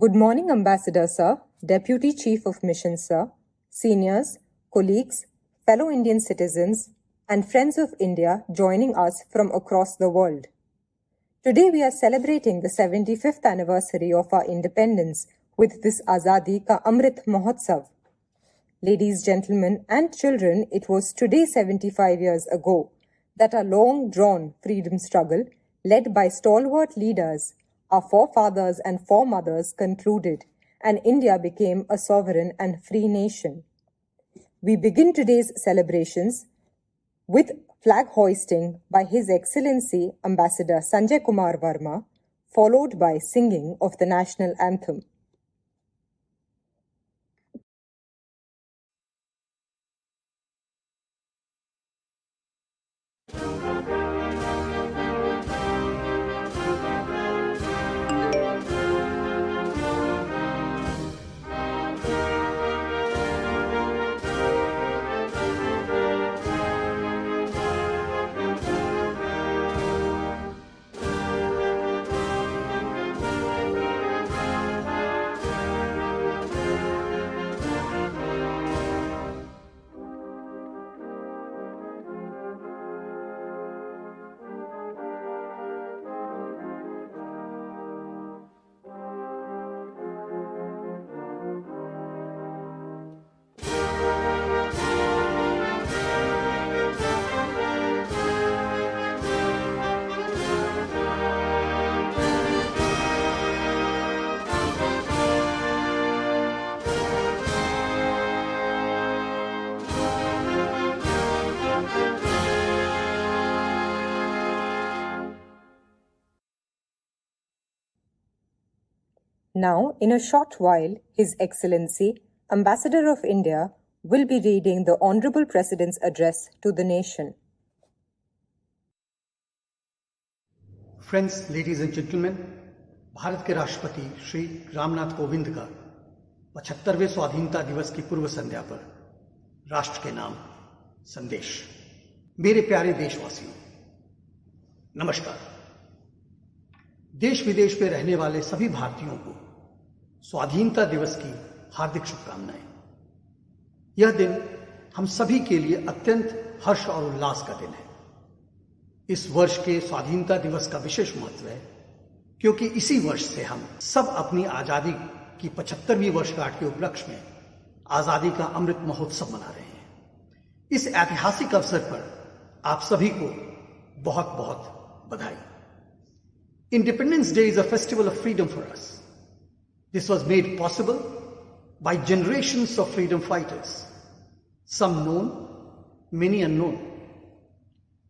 Good morning, Ambassador Sir, Deputy Chief of Mission Sir, seniors, colleagues, fellow Indian citizens, and friends of India joining us from across the world. Today we are celebrating the 75th anniversary of our independence with this Azadi Ka Amrit Mahotsav. Ladies, gentlemen, and children, it was today 75 years ago that a long-drawn freedom struggle led by stalwart leaders, our forefathers and foremothers concluded, and India became a sovereign and free nation. We begin today's celebrations with flag hoisting by His Excellency Ambassador Sanjay Kumar Verma, followed by singing of the national anthem. Now, in a short while, His Excellency, Ambassador of India, will be reading the Honorable President's address to the nation. Friends, ladies and gentlemen, Bharat के राष्ट्रपति श्री रामनाथ कोविंद का 75वें स्वाधीनता दिवस की पूर्व संध्या पर राष्ट्र के नाम संदेश। मेरे प्यारे देशवासियों, नमस्कार। देश विदेश में रहने वाले सभी भारतीयों को स्वाधीनता दिवस की हार्दिक शुभकामनाएं। यह दिन हम सभी के लिए अत्यंत हर्ष और उल्लास का दिन है। इस वर्ष के स्वाधीनता दिवस का विशेष महत्व है क्योंकि इसी वर्ष से हम सब अपनी आजादी की 75वीं वर्षगांठ के उपलक्ष्य में आजादी का अमृत महोत्सव मना रहे हैं। इस ऐतिहासिक अवसर पर आप सभी को बहुत बहुत बधाई। Independence Day is a festival of freedom for us. This was made possible by generations of freedom fighters, some known, many unknown.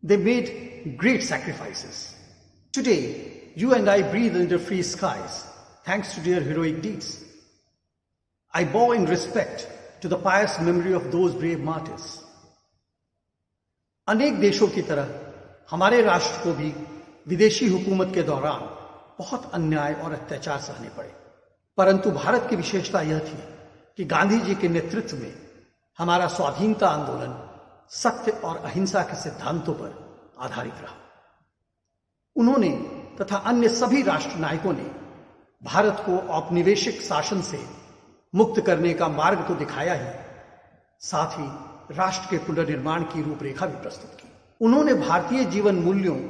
They made great sacrifices. Today, you and I breathe under free skies thanks to their heroic deeds. I bow in respect to the pious memory of those brave martyrs. अनेक देशों की तरह हमारे राष्ट्र को भी विदेशी हुकूमत के दौरान बहुत अन्याय और अत्याचार सहने पड़े, परंतु भारत की विशेषता यह थी कि गांधी जी के नेतृत्व में हमारा स्वाधीनता आंदोलन सत्य और अहिंसा के सिद्धांतों पर आधारित रहा। उन्होंने तथा अन्य सभी राष्ट्र नायकों ने भारत को औपनिवेशिक शासन से मुक्त करने का मार्ग तो दिखाया ही, साथ ही राष्ट्र के पुनर्निर्माण की रूपरेखा भी प्रस्तुत की। उन्होंने भारतीय जीवन मूल्यों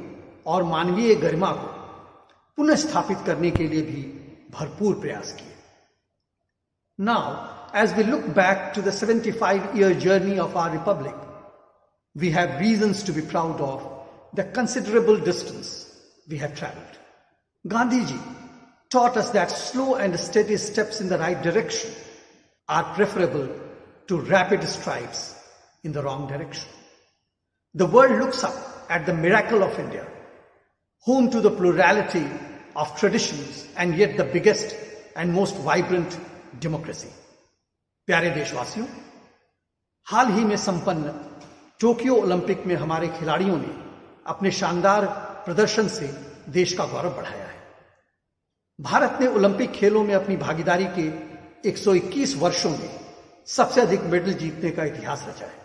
और मानवीय गरिमा को पुनः स्थापित करने के लिए भी भरपूर प्रयास किए। Now, as we look back to the 75-year journey of our republic, we have reasons to be proud of the considerable distance we have traveled. Gandhiji taught us that slow and steady steps in the right direction are preferable to rapid strides in the wrong direction. The world looks up at the miracle of India, home to the plurality of traditions and yet the biggest and most vibrant democracy. प्यारे देशवासियों, हाल ही में संपन्न Tokyo Olympic में हमारे खिलाड़ियों ने अपने शानदार प्रदर्शन से देश का गौरव बढ़ाया है। भारत ने ओलंपिक खेलों में अपनी भागीदारी के 121 वर्षों में सबसे अधिक मेडल जीतने का इतिहास रचा है।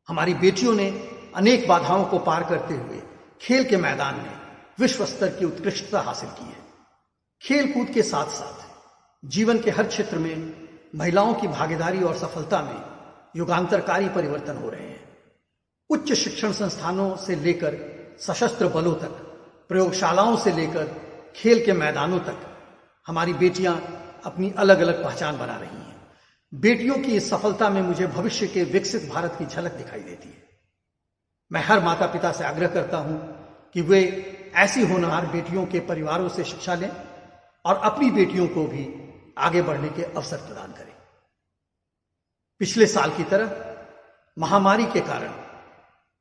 हमारी बेटियों ने अनेक बाधाओं को पार करते हुए खेल के मैदान में विश्व स्तर की उत्कृष्टता हासिल की है। खेल कूद के साथ साथ जीवन के हर क्षेत्र में महिलाओं की भागीदारी और सफलता में युगांतरकारी परिवर्तन हो रहे हैं। उच्च शिक्षण संस्थानों से लेकर सशस्त्र बलों तक, प्रयोगशालाओं से लेकर खेल के मैदानों तक हमारी बेटियां अपनी अलग अलग पहचान बना रही हैं। बेटियों की इस सफलता में मुझे भविष्य के विकसित भारत की झलक दिखाई देती है। मैं हर माता पिता से आग्रह करता हूं कि वे ऐसी होनहार बेटियों के परिवारों से शिक्षा लें और अपनी बेटियों को भी आगे बढ़ने के अवसर प्रदान करें। पिछले साल की तरह महामारी के कारण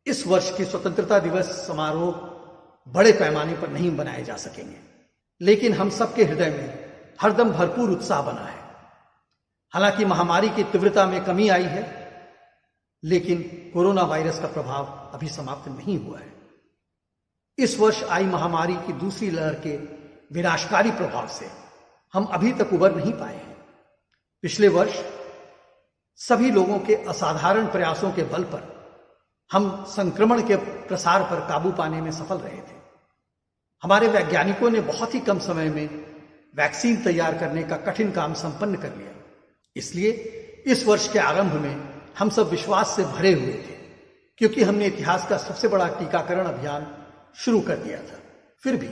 इस वर्ष के स्वतंत्रता दिवस समारोह बड़े पैमाने पर नहीं बनाए जा सकेंगे, लेकिन हम सबके हृदय में हरदम भरपूर उत्साह बना है। हालांकि महामारी की तीव्रता में कमी आई है, लेकिन कोरोना वायरस का प्रभाव अभी समाप्त नहीं हुआ है। इस वर्ष आई महामारी की दूसरी लहर के विनाशकारी प्रभाव से हम अभी तक उबर नहीं पाए हैं। पिछले वर्ष सभी लोगों के असाधारण प्रयासों के बल पर हम संक्रमण के प्रसार पर काबू पाने में सफल रहे थे। हमारे वैज्ञानिकों ने बहुत ही कम समय में वैक्सीन तैयार करने का कठिन काम संपन्न कर लिया। इसलिए इस वर्ष के आरंभ में हम सब विश्वास से भरे हुए थे, क्योंकि हमने इतिहास का सबसे बड़ा टीकाकरण अभियान शुरू कर दिया था। फिर भी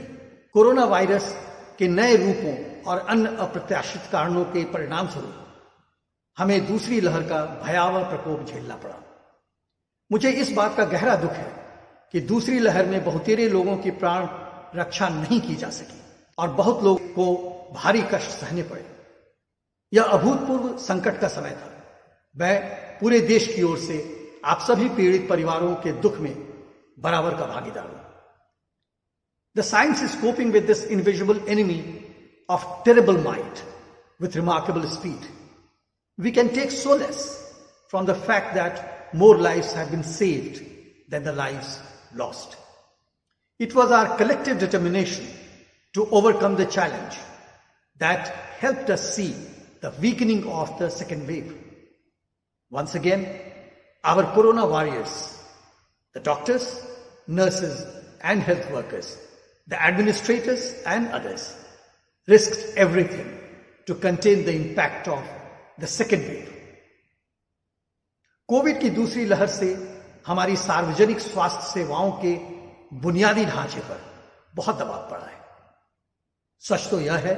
कोरोना वायरस के नए रूपों और अन्य अप्रत्याशित कारणों के परिणाम स्वरूप हमें दूसरी लहर का भयावह प्रकोप झेलना पड़ा। मुझे इस बात का गहरा दुख है कि दूसरी लहर में बहुतेरे लोगों की प्राण रक्षा नहीं की जा सकी और बहुत लोगों को भारी कष्ट सहने पड़े। यह अभूतपूर्व संकट का समय था। मैं पूरे देश की ओर से आप सभी पीड़ित परिवारों के दुख में बराबर का भागीदार हूं। The science is coping with this invisible enemy of terrible might with remarkable speed. We can take solace from the fact that more lives have been saved than the lives lost. It was our collective determination to overcome the challenge that helped us see the weakening of the second wave. Once again, our corona warriors, the doctors, nurses and health workers, the administrators and others, risked everything to contain the impact of the second wave. Covid की दूसरी लहर से हमारी सार्वजनिक स्वास्थ्य सेवाओं के बुनियादी ढांचे पर बहुत दबाव पड़ा है। सच तो यह है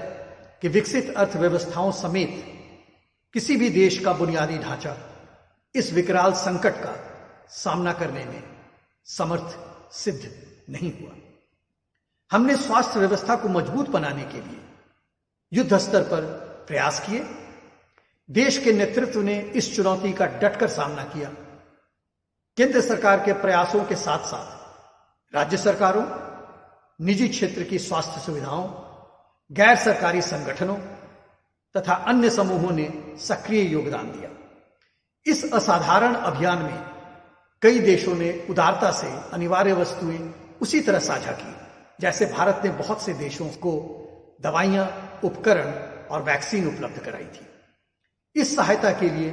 कि विकसित अर्थव्यवस्थाओं समेत किसी भी देश का बुनियादी ढांचा इस विकराल संकट का सामना करने में समर्थ सिद्ध नहीं हुआ। हमने स्वास्थ्य व्यवस्था को मजबूत बनाने के लिए युद्ध स्तर पर प्रयास किए। देश के नेतृत्व ने इस चुनौती का डटकर सामना किया। केंद्र सरकार के प्रयासों के साथ साथ राज्य सरकारों, निजी क्षेत्र की स्वास्थ्य सुविधाओं, गैर सरकारी संगठनों तथा अन्य समूहों ने सक्रिय योगदान दिया। इस असाधारण अभियान में कई देशों ने उदारता से अनिवार्य वस्तुएं उसी तरह साझा की जैसे भारत ने बहुत से देशों को दवाइयां, उपकरण और वैक्सीन उपलब्ध कराई थी। इस सहायता के लिए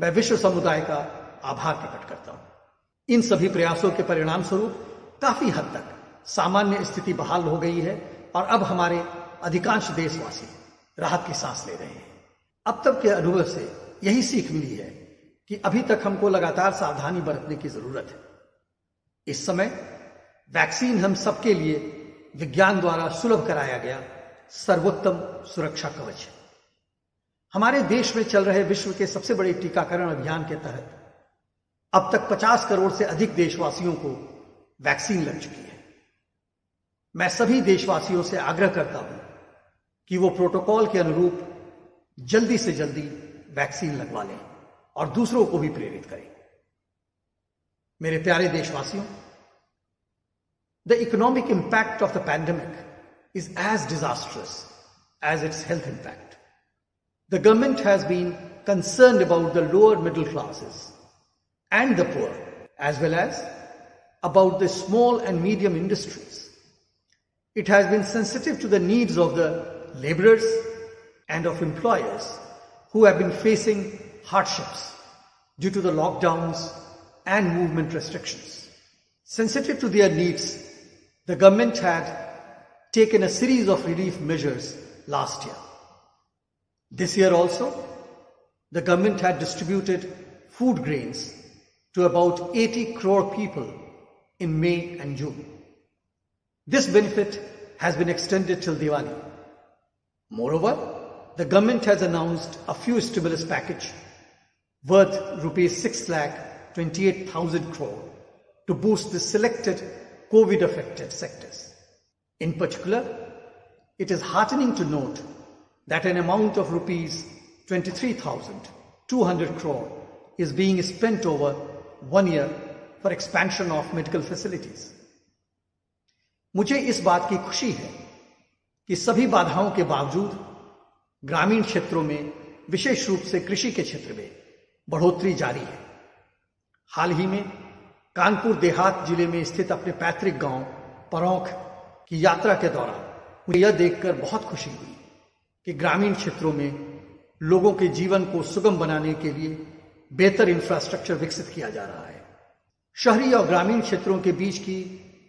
मैं विश्व समुदाय का आभार प्रकट करता हूं। इन सभी प्रयासों के परिणाम स्वरूप काफी हद तक सामान्य स्थिति बहाल हो गई है और अब हमारे अधिकांश देशवासी राहत की सांस ले रहे हैं। अब तक के अनुभव से यही सीख मिली है कि अभी तक हमको लगातार सावधानी बरतने की जरूरत है। इस समय वैक्सीन हम सबके लिए विज्ञान द्वारा सुलभ कराया गया सर्वोत्तम सुरक्षा कवच है। हमारे देश में चल रहे विश्व के सबसे बड़े टीकाकरण अभियान के तहत अब तक 50 करोड़ से अधिक देशवासियों को वैक्सीन लग चुकी है। मैं सभी देशवासियों से आग्रह करता हूं कि वो प्रोटोकॉल के अनुरूप जल्दी से जल्दी वैक्सीन लगवा लें और दूसरों को भी प्रेरित करें। मेरे प्यारे देशवासियों, the economic impact of the pandemic is as disastrous as its health impact. The government has been concerned about the lower middle classes and the poor, as well as about the small and medium industries. It has been sensitive to the needs of the laborers and of employers who have been facing hardships due to the lockdowns and movement restrictions. Sensitive to their needs, the government had taken a series of relief measures last year. This year also, the government had distributed food grains to about 80 crore people in May and June. This benefit has been extended till Diwali. Moreover, the government has announced a few stimulus package worth rupees 6,28,000 crore to boost the selected COVID-affected sectors. In particular, it is heartening to note that an amount of rupees 23,200 crore is being spent over 1 year for expansion of medical facilities. मुझे इस बात की खुशी है कि सभी बाधाओं के बावजूद ग्रामीण क्षेत्रों में विशेष रूप से कृषि के क्षेत्र में बढ़ोतरी जारी है। हाल ही में कानपुर देहात जिले में स्थित अपने पैतृक गांव परौंख की यात्रा के दौरान मुझे यह देखकर बहुत खुशी हुई कि ग्रामीण क्षेत्रों में लोगों के जीवन को सुगम बनाने के लिए बेहतर इंफ्रास्ट्रक्चर विकसित किया जा रहा है। शहरी और ग्रामीण क्षेत्रों के बीच की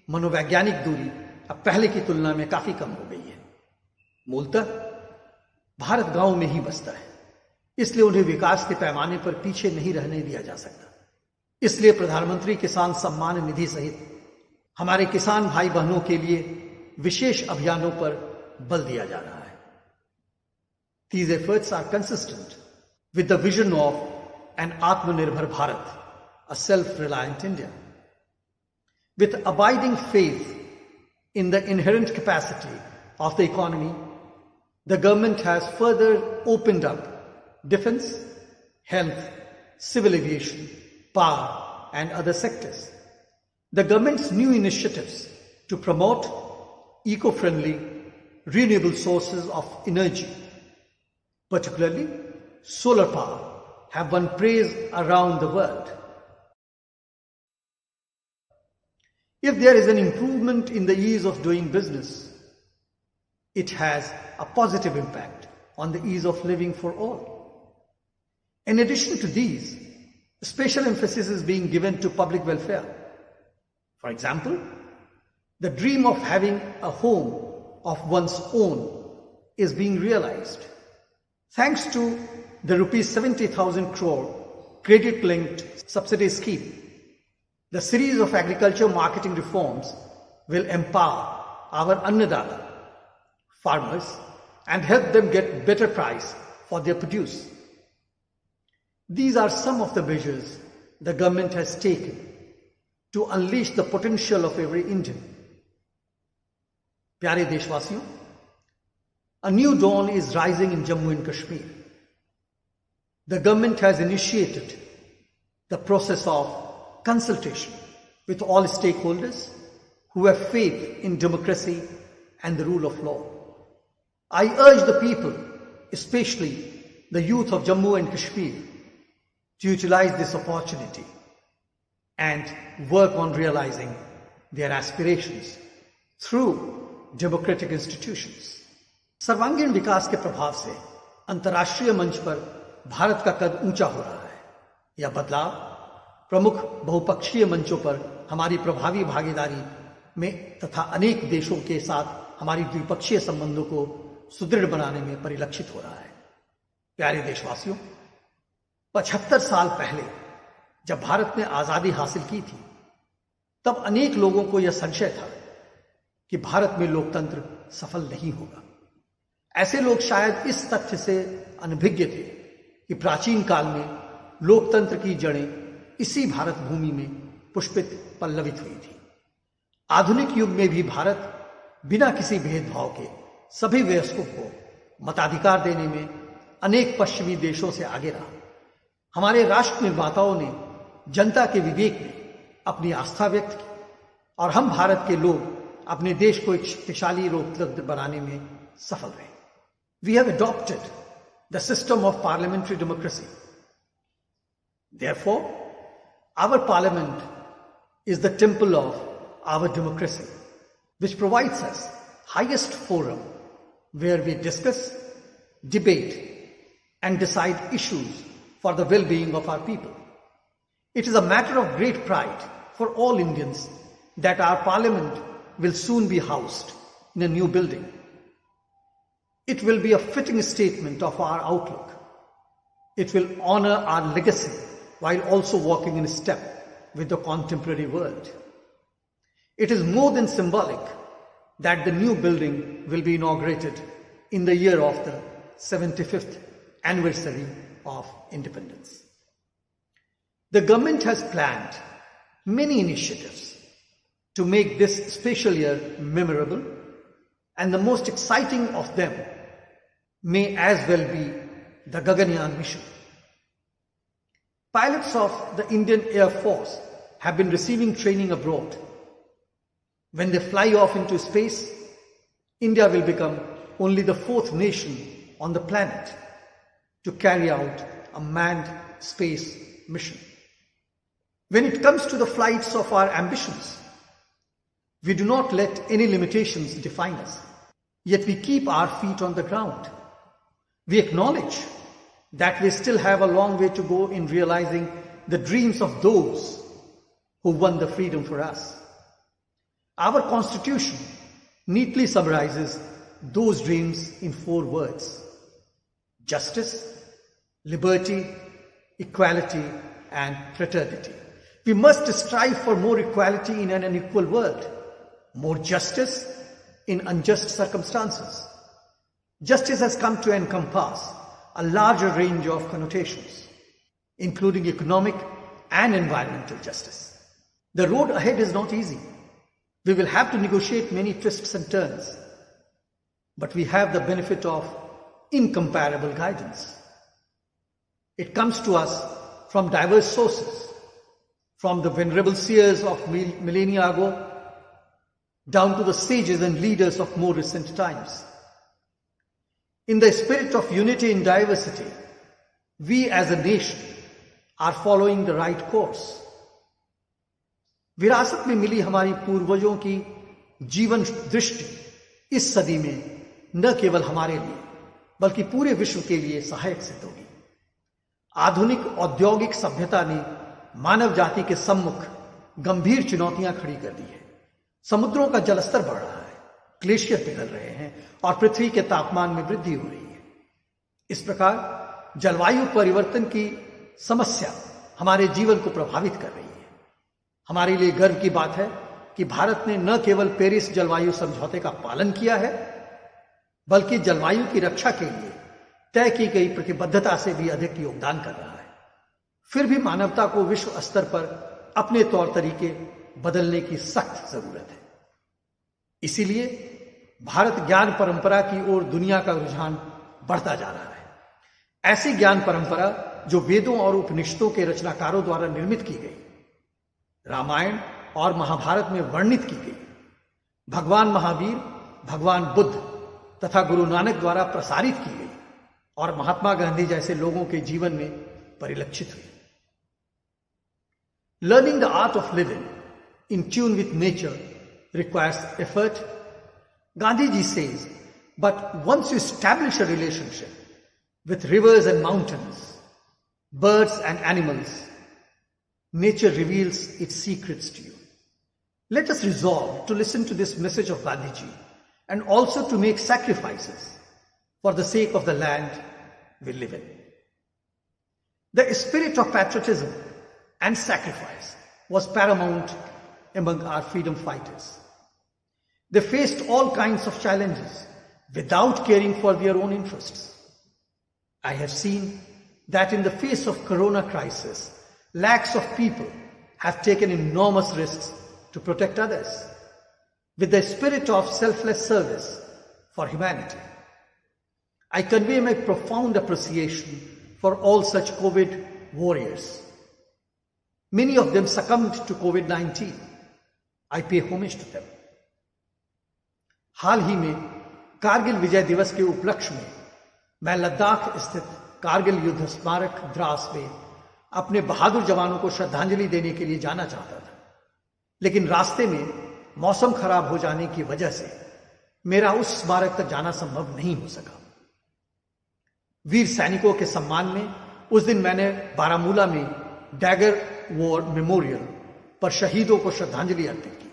मनोवैज्ञानिक दूरी अब पहले की तुलना में काफी कम हो गई है। मूलतः भारत गांव में ही बसता है, इसलिए उन्हें विकास के पैमाने पर पीछे नहीं रहने दिया जा सकता। इसलिए प्रधानमंत्री किसान सम्मान निधि सहित हमारे किसान भाई बहनों के लिए विशेष अभियानों पर बल दिया जा रहा है। These efforts are consistent with the vision of an Atmanirbhar Bharat, a self-reliant India. With abiding faith in the inherent capacity of the economy, the government has further opened up defense, health, civil aviation, power, and other sectors. The government's new initiatives to promote eco-friendly, renewable sources of energy, particularly solar power, have won praise around the world. If there is an improvement in the ease of doing business, it has a positive impact on the ease of living for all. In addition to these, special emphasis is being given to public welfare. For example, the dream of having a home of one's own is being realized. Thanks to the rupees 70,000 crore credit-linked subsidy scheme, the series of agriculture marketing reforms will empower our Annadata, farmers, and help them get better price for their produce. These are some of the measures the government has taken to unleash the potential of every Indian. प्यारे देशवासियों, a new dawn is rising in Jammu and Kashmir. The government has initiated the process of consultation with all stakeholders who have faith in democracy and the rule of law. I urge the people, especially the youth of Jammu and Kashmir, to utilize this opportunity and work on realizing their aspirations through democratic institutions. सर्वांगीण विकास के प्रभाव से अंतर्राष्ट्रीय मंच पर भारत का कद ऊंचा हो रहा है। यह बदलाव प्रमुख बहुपक्षीय मंचों पर हमारी प्रभावी भागीदारी में तथा अनेक देशों के साथ हमारी द्विपक्षीय संबंधों को सुदृढ़ बनाने में परिलक्षित हो रहा है। प्यारे देशवासियों, 75 साल पहले जब भारत ने आजादी हासिल की थी, तब अनेक लोगों को यह संशय था कि भारत में लोकतंत्र सफल नहीं होगा। ऐसे लोग शायद इस तथ्य से अनभिज्ञ थे कि प्राचीन काल में लोकतंत्र की जड़ें इसी भारत भूमि में पुष्पित पल्लवित हुई थी। आधुनिक युग में भी भारत बिना किसी भेदभाव के सभी वयस्कों को मताधिकार देने में अनेक पश्चिमी देशों से आगे रहा। हमारे राष्ट्र निर्माताओं ने जनता के विवेक में अपनी आस्था व्यक्त की और हम भारत के लोग अपने देश को एक शक्तिशाली लोकतंत्र बनाने में सफल रहे। We have adopted the system of parliamentary democracy. Therefore, our parliament is the temple of our democracy, which provides us highest forum where we discuss, debate, and decide issues for the well-being of our people. It is a matter of great pride for all Indians that our parliament will soon be housed in a new building. It will be a fitting statement of our outlook. It will honor our legacy while also walking in step with the contemporary world. It is more than symbolic that the new building will be inaugurated in the year of the 75th anniversary of independence. The government has planned many initiatives to make this special year memorable, and the most exciting of them may as well be the Gaganyaan mission. Pilots of the Indian Air Force have been receiving training abroad. When they fly off into space, India will become only the fourth nation on the planet to carry out a manned space mission. When it comes to the flights of our ambitions, we do not let any limitations define us, yet we keep our feet on the ground. We acknowledge that we still have a long way to go in realizing the dreams of those who won the freedom for us. Our Constitution neatly summarizes those dreams in 4 words: justice, liberty, equality, and fraternity. We must strive for more equality in an unequal world, more justice in unjust circumstances. Justice has come to encompass a larger range of connotations, including economic and environmental justice. The road ahead is not easy. We will have to negotiate many twists and turns, but we have the benefit of incomparable guidance. It comes to us from diverse sources, from the venerable seers of millennia ago down to the sages and leaders of more recent times. In the spirit of unity in diversity, we as a nation are following the right course. विरासत में मिली हमारी पूर्वजों की जीवन दृष्टि इस सदी में न केवल हमारे लिए बल्कि पूरे विश्व के लिए सहायक सिद्ध होगी। आधुनिक औद्योगिक सभ्यता ने मानव जाति के सम्मुख गंभीर चुनौतियां खड़ी कर दी है। समुद्रों का जलस्तर बढ़ रहा है, ग्लेशियर पिघल रहे हैं और पृथ्वी के तापमान में वृद्धि हो रही है। इस प्रकार जलवायु परिवर्तन की समस्या हमारे जीवन को प्रभावित कर रही है। हमारे लिए गर्व की बात है कि भारत ने न केवल पेरिस जलवायु समझौते का पालन किया है, बल्कि जलवायु की रक्षा के लिए तय की गई प्रतिबद्धता से भी अधिक योगदान कर रहा है। फिर भी मानवता को विश्व स्तर पर अपने तौर तरीके बदलने की सख्त जरूरत है। इसीलिए भारत ज्ञान परंपरा की ओर दुनिया का रुझान बढ़ता जा रहा है। ऐसी ज्ञान परंपरा जो वेदों और उपनिषदों के रचनाकारों द्वारा निर्मित की गई, रामायण और महाभारत में वर्णित की गई, भगवान महावीर, भगवान बुद्ध तथा गुरु नानक द्वारा प्रसारित की गई और महात्मा गांधी जैसे लोगों के जीवन में परिलक्षित हुई। Learning the art of living in tune with nature requires effort. Gandhiji says, but once you establish a relationship with rivers and mountains, birds and animals, nature reveals its secrets to you. Let us resolve to listen to this message of Gandhiji and also to make sacrifices for the sake of the land we live in. The spirit of patriotism and sacrifice was paramount among our freedom fighters. They faced all kinds of challenges without caring for their own interests. I have seen that in the face of corona crisis, lakhs of people have taken enormous risks to protect others with the spirit of selfless service for humanity. I convey my profound appreciation for all such COVID warriors. Many of them succumbed to COVID-19. I pay homage to them. हाल ही में कारगिल विजय दिवस के उपलक्ष्य में मैं लद्दाख स्थित कारगिल युद्ध स्मारक द्रास में अपने बहादुर जवानों को श्रद्धांजलि देने के लिए जाना चाहता था, लेकिन रास्ते में मौसम खराब हो जाने की वजह से मेरा उस स्मारक तक जाना संभव नहीं हो सका। वीर सैनिकों के सम्मान में उस दिन मैंने बारामूला में डैगर वॉर मेमोरियल पर शहीदों को श्रद्धांजलि अर्पित की।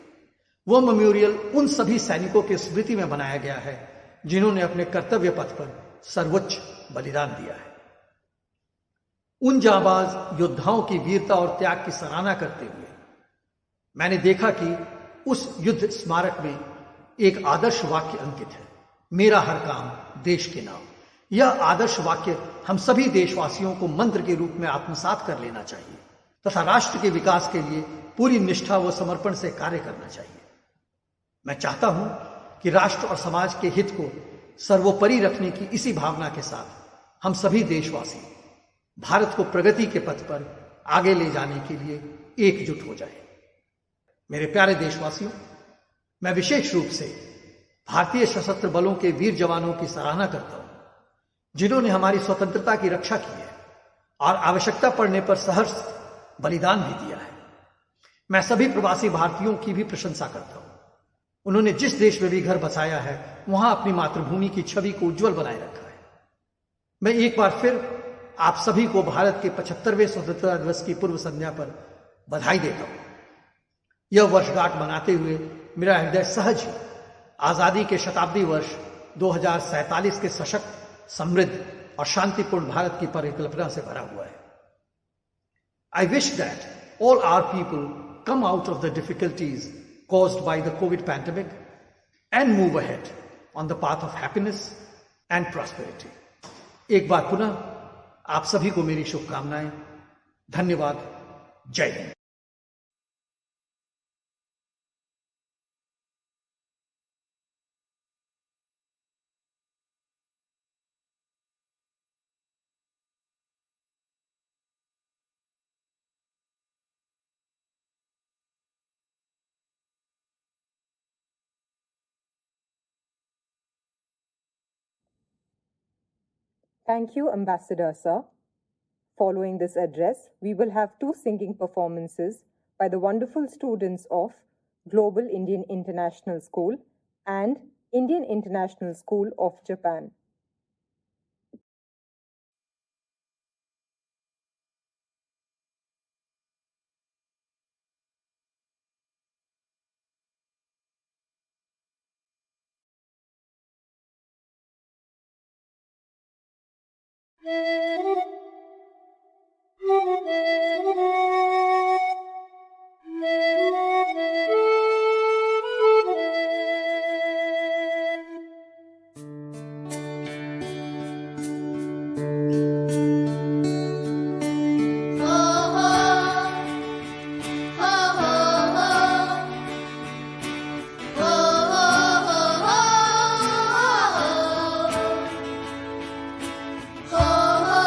वह मेमोरियल उन सभी सैनिकों की स्मृति में बनाया गया है जिन्होंने अपने कर्तव्य पथ पर सर्वोच्च बलिदान दिया है। उन जांबाज योद्धाओं की वीरता और त्याग की सराहना करते हुए मैंने देखा कि उस युद्ध स्मारक में एक आदर्श वाक्य अंकित है, मेरा हर काम देश के नाम। यह आदर्श वाक्य हम सभी देशवासियों को मंत्र के रूप में आत्मसात कर लेना चाहिए तथा राष्ट्र के विकास के लिए पूरी निष्ठा व समर्पण से कार्य करना चाहिए। मैं चाहता हूं कि राष्ट्र और समाज के हित को सर्वोपरि रखने की इसी भावना के साथ हम सभी देशवासी भारत को प्रगति के पथ पर आगे ले जाने के लिए एकजुट हो जाए। मेरे प्यारे देशवासियों, मैं विशेष रूप से भारतीय सशस्त्र बलों के वीर जवानों की सराहना करता हूं, जिन्होंने हमारी स्वतंत्रता की रक्षा की है और आवश्यकता पड़ने पर सहर्ष बलिदान भी दिया है। मैं सभी प्रवासी भारतीयों की भी प्रशंसा करता हूं। उन्होंने जिस देश में भी घर बसाया है वहां अपनी मातृभूमि की छवि को उज्जवल बनाए रखा है। मैं एक बार फिर आप सभी को भारत के 75वें स्वतंत्रता दिवस की पूर्व संध्या पर बधाई देता हूं। यह वर्षगांठ मनाते हुए मेरा हृदय सहज ही आजादी के शताब्दी वर्ष 2047 के सशक्त, समृद्ध और शांतिपूर्ण भारत की परिकल्पना से भरा हुआ है। I wish that all our people come out of the difficulties caused by the COVID pandemic and move ahead on the path of happiness and prosperity. एक बार पुनः आप सभी को मेरी शुभकामनाएं। धन्यवाद। जय Hind. Thank you, Ambassador Sir. Following this address, we will have two singing performances by the wonderful students of Global Indian International School and Indian International School of Japan. Oh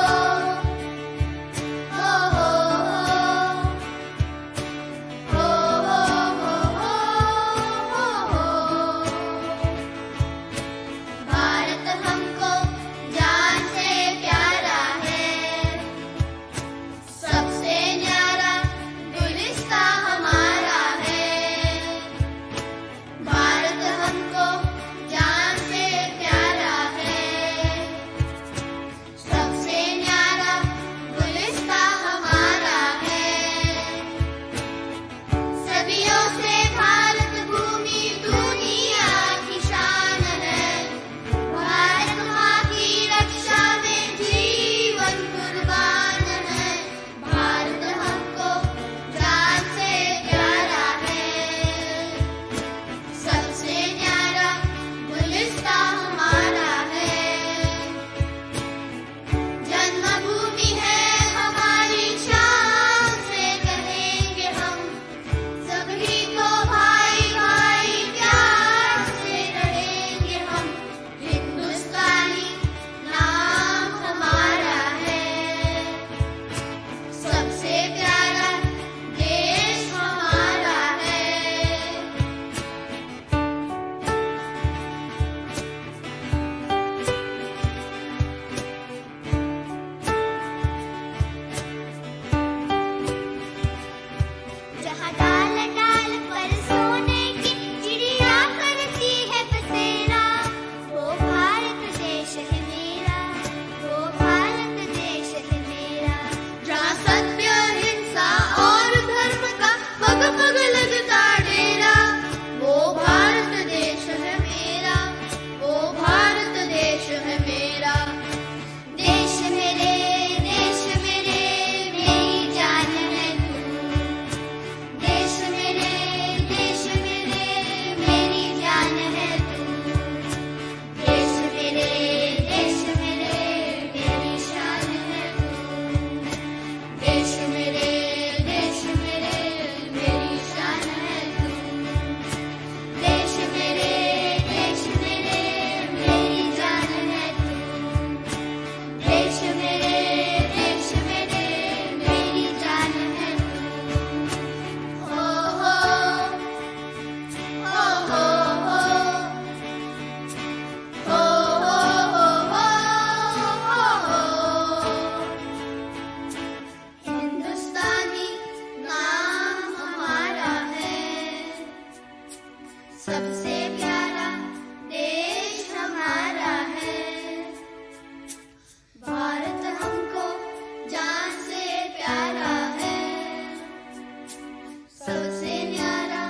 सबसे न्यारा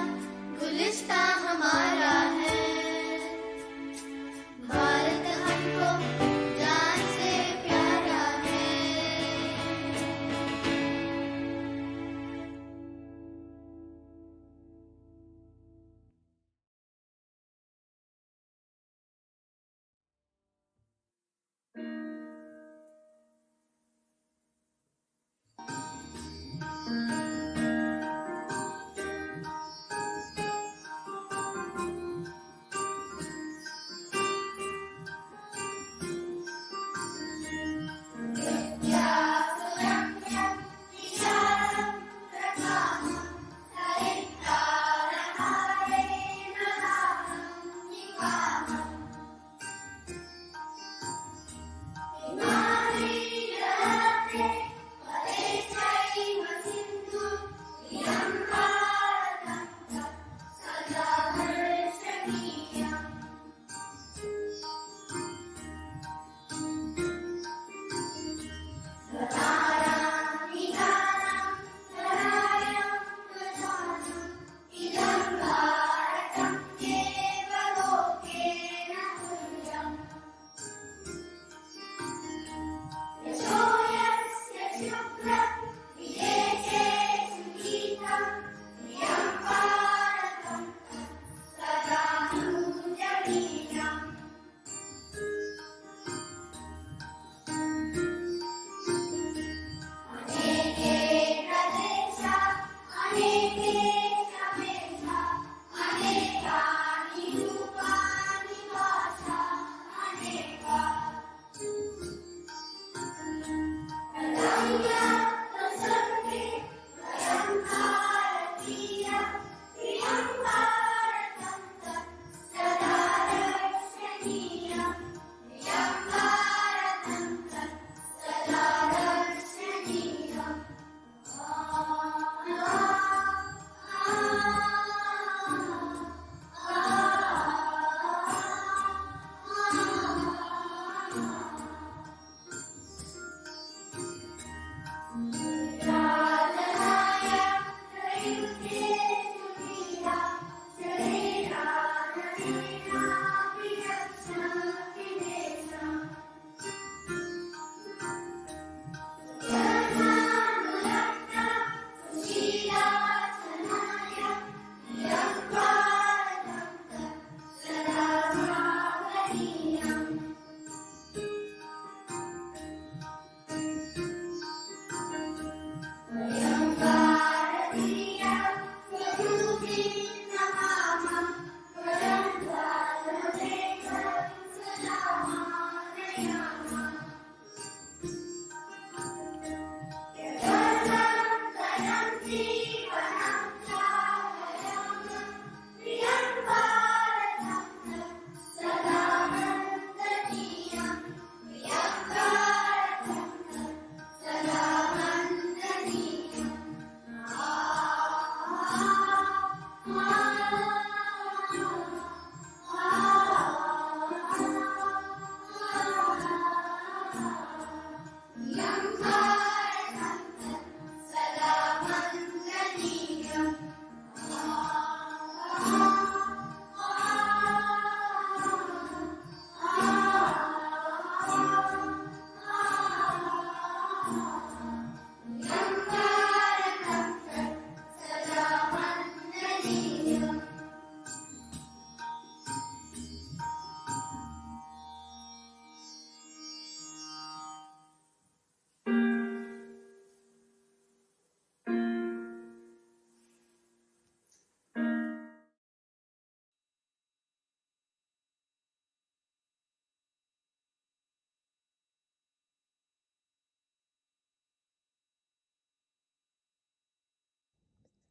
गुलिस्ता हमारा है, भारत हमको जान से प्यारा है।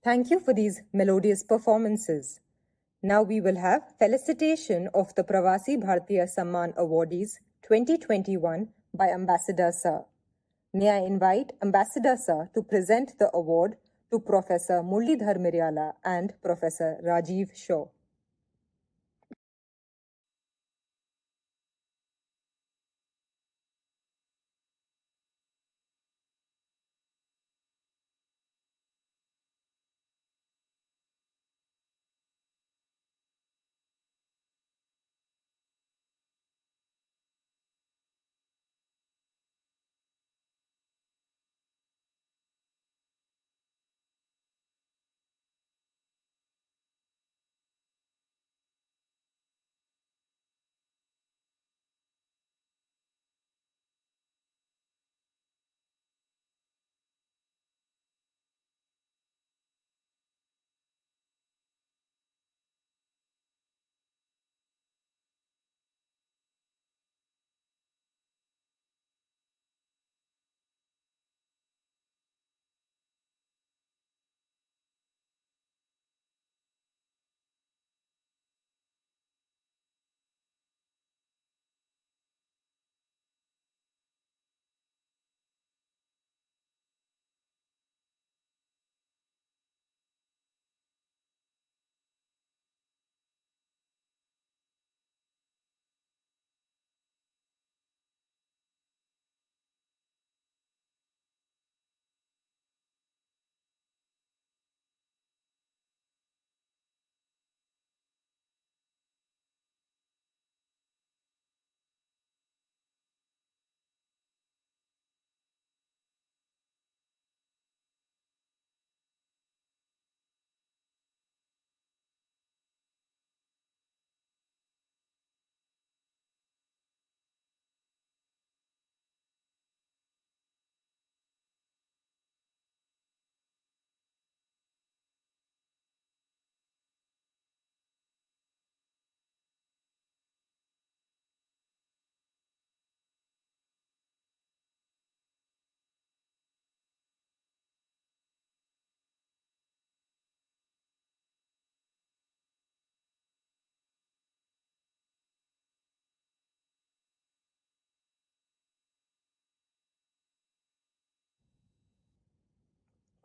Thank you for these melodious performances. Now we will have felicitation of the Pravasi Bharatiya Samman Awardees 2021 by Ambassador Sir. May I invite Ambassador Sir to present the award to Professor Murlidhar Miryala and Professor Rajiv Shaw.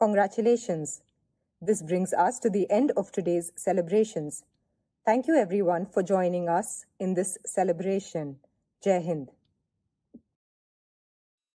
Congratulations. This brings us to the end of today's celebrations. Thank you everyone for joining us in this celebration. Jai Hind.